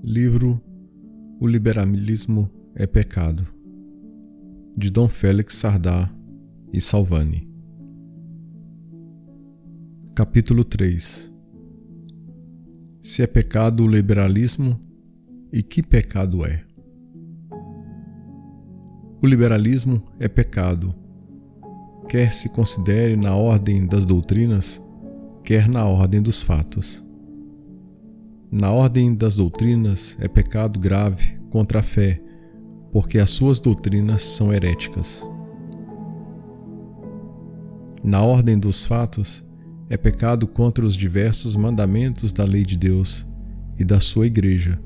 Livro O Liberalismo é Pecado, de Dom Félix Sardá e Salvani. Capítulo 3. Se é pecado o liberalismo, e que pecado é? O liberalismo é pecado, quer se considere na ordem das doutrinas, quer na ordem dos fatos. Na ordem das doutrinas é pecado grave contra a fé, porque as suas doutrinas são heréticas. Na ordem dos fatos é pecado contra os diversos mandamentos da lei de Deus e da sua igreja,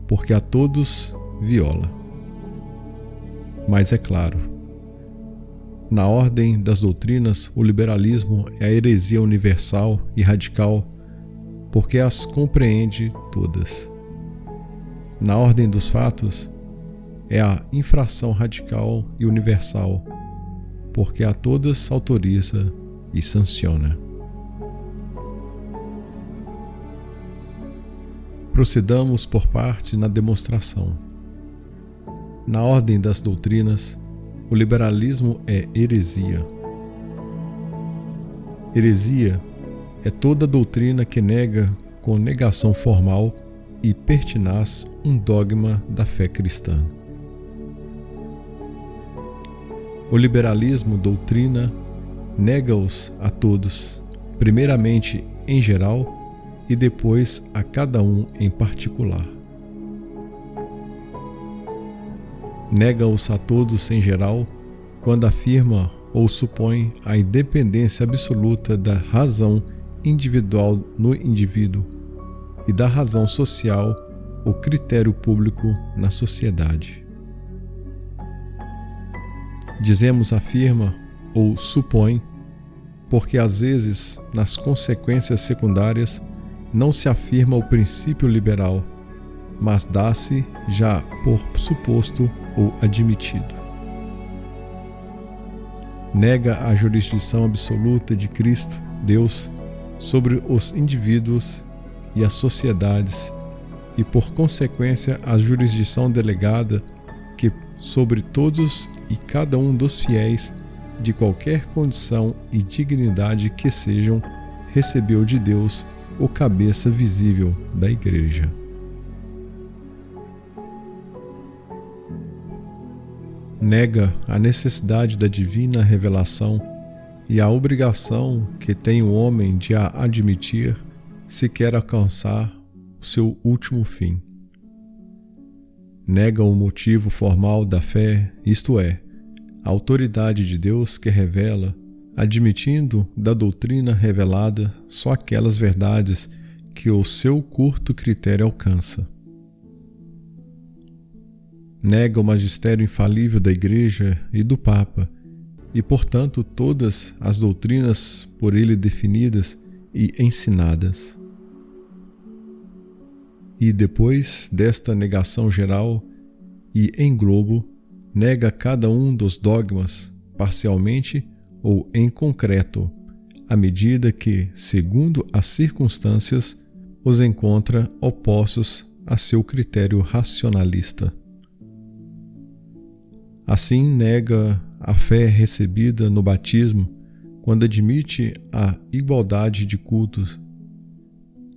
porque a todos viola. Mas é claro, na ordem das doutrinas o liberalismo é a heresia universal e radical, porque as compreende todas. Na ordem dos fatos, é a infração radical e universal, porque a todas autoriza e sanciona. Procedamos por parte na demonstração. Na ordem das doutrinas, o liberalismo é heresia. Heresia é toda doutrina que nega com negação formal e pertinaz um dogma da fé cristã. O liberalismo doutrina nega-os a todos, primeiramente em geral e depois a cada um em particular. Nega-os a todos em geral quando afirma ou supõe a independência absoluta da razão individual no indivíduo e da razão social ou critério público na sociedade. Dizemos afirma ou supõe porque às vezes nas consequências secundárias não se afirma o princípio liberal, mas dá-se já por suposto ou admitido. Nega a jurisdição absoluta de Cristo, Deus, sobre os indivíduos e as sociedades e, por consequência, a jurisdição delegada que sobre todos e cada um dos fiéis, de qualquer condição e dignidade que sejam, recebeu de Deus o cabeça visível da Igreja. Nega a necessidade da divina revelação e a obrigação que tem o homem de a admitir se quer alcançar o seu último fim. Nega o motivo formal da fé, isto é, a autoridade de Deus que revela, admitindo da doutrina revelada só aquelas verdades que o seu curto critério alcança. Nega o magistério infalível da Igreja e do Papa, e, portanto, todas as doutrinas por ele definidas e ensinadas. E depois desta negação geral e em globo, nega cada um dos dogmas, parcialmente ou em concreto, à medida que, segundo as circunstâncias, os encontra opostos a seu critério racionalista. Assim nega a fé recebida no batismo quando admite a igualdade de cultos.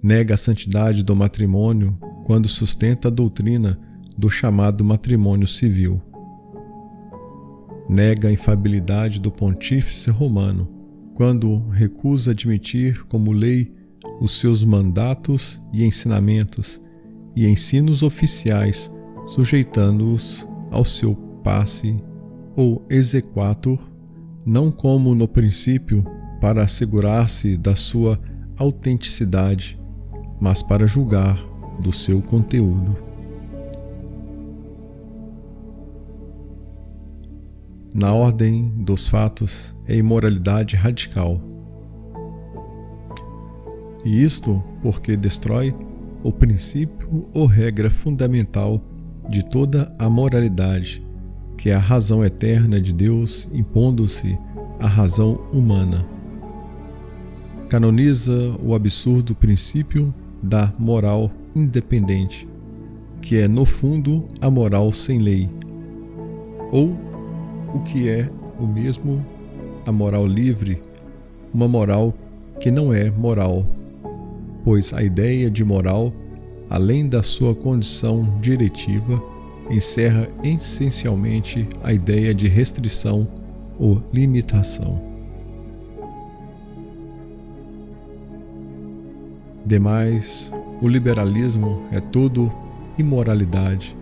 Nega a santidade do matrimônio quando sustenta a doutrina do chamado matrimônio civil. Nega a infalibilidade do pontífice romano quando recusa admitir como lei os seus mandatos e ensinamentos e ensinos oficiais, sujeitando-os ao seu passe ou exequatur, não como no princípio para assegurar-se da sua autenticidade, mas para julgar do seu conteúdo. Na ordem dos fatos é imoralidade radical. E isto porque destrói o princípio ou regra fundamental de toda a moralidade, que é a razão eterna de Deus impondo-se à razão humana. Canoniza o absurdo princípio da moral independente, que é no fundo a moral sem lei, ou o que é o mesmo a moral livre, uma moral que não é moral, pois a ideia de moral, além da sua condição diretiva, encerra essencialmente a ideia de restrição ou limitação. Demais, o liberalismo é tudo imoralidade,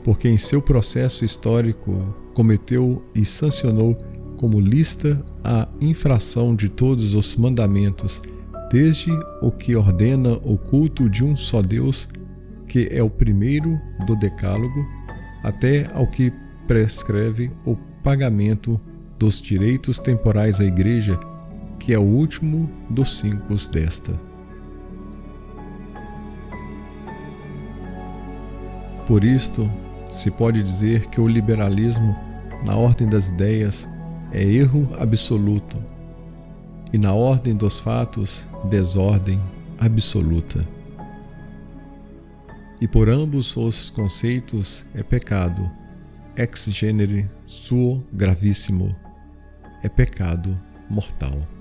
porque em seu processo histórico cometeu e sancionou como lícita a infração de todos os mandamentos, desde o que ordena o culto de um só Deus, que é o primeiro do Decálogo, até ao que prescreve o pagamento dos direitos temporais à Igreja, que é o último dos 5 desta. Por isto, se pode dizer que o liberalismo, na ordem das ideias, é erro absoluto, e na ordem dos fatos, desordem absoluta. E por ambos os conceitos é pecado, ex genere suo gravissimo, é pecado mortal.